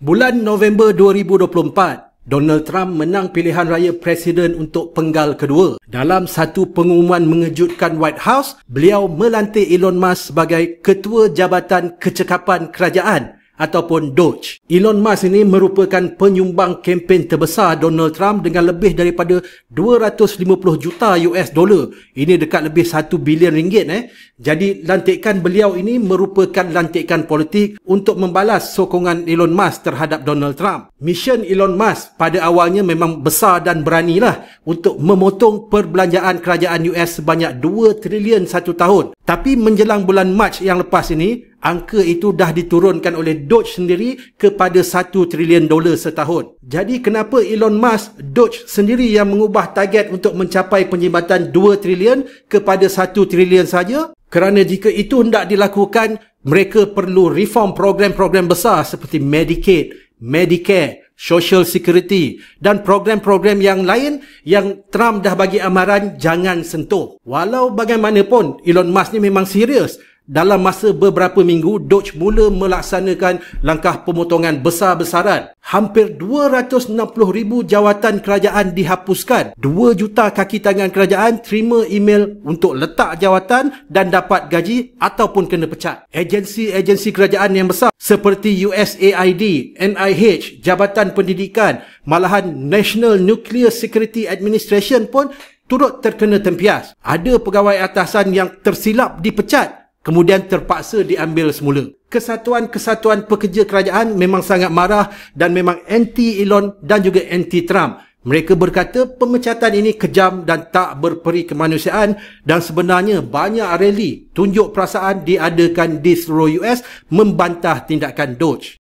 Bulan November 2024, Donald Trump menang pilihan raya presiden untuk penggal kedua. Dalam satu pengumuman mengejutkan White House, beliau melantik Elon Musk sebagai Ketua Jabatan Kecekapan Kerajaan ataupun DOGE. Elon Musk ini merupakan penyumbang kempen terbesar Donald Trump dengan lebih daripada 250 juta US dollar. Ini dekat lebih 1 bilion ringgit. Jadi lantikan beliau ini merupakan lantikan politik untuk membalas sokongan Elon Musk terhadap Donald Trump. Mission Elon Musk pada awalnya memang besar dan beranilah untuk memotong perbelanjaan kerajaan US sebanyak 2 trilion satu tahun. Tapi menjelang bulan Mac yang lepas ini, angka itu dah diturunkan oleh DOGE sendiri kepada 1 trilion dolar setahun. Jadi kenapa Elon Musk, DOGE sendiri yang mengubah target untuk mencapai penjimatan 2 trilion kepada 1 trilion saja? Kerana jika itu hendak dilakukan, mereka perlu reform program-program besar seperti Medicaid, Medicare, Social Security dan program-program yang lain yang Trump dah bagi amaran jangan sentuh. Walau bagaimanapun, Elon Musk ni memang serius. Dalam masa beberapa minggu, DOGE mula melaksanakan langkah pemotongan besar-besaran. Hampir 260,000 jawatan kerajaan dihapuskan. 2 juta kaki tangan kerajaan terima email untuk letak jawatan dan dapat gaji ataupun kena pecat. Agensi-agensi kerajaan yang besar seperti USAID, NIH, Jabatan Pendidikan, malahan National Nuclear Security Administration pun turut terkena tempias. Ada pegawai atasan yang tersilap dipecat, kemudian terpaksa diambil semula. Kesatuan-kesatuan pekerja kerajaan memang sangat marah dan memang anti-Elon dan juga anti-Trump. Mereka berkata pemecatan ini kejam dan tak berperi kemanusiaan dan sebenarnya banyak rally tunjuk perasaan diadakan di seluruh US membantah tindakan DOGE.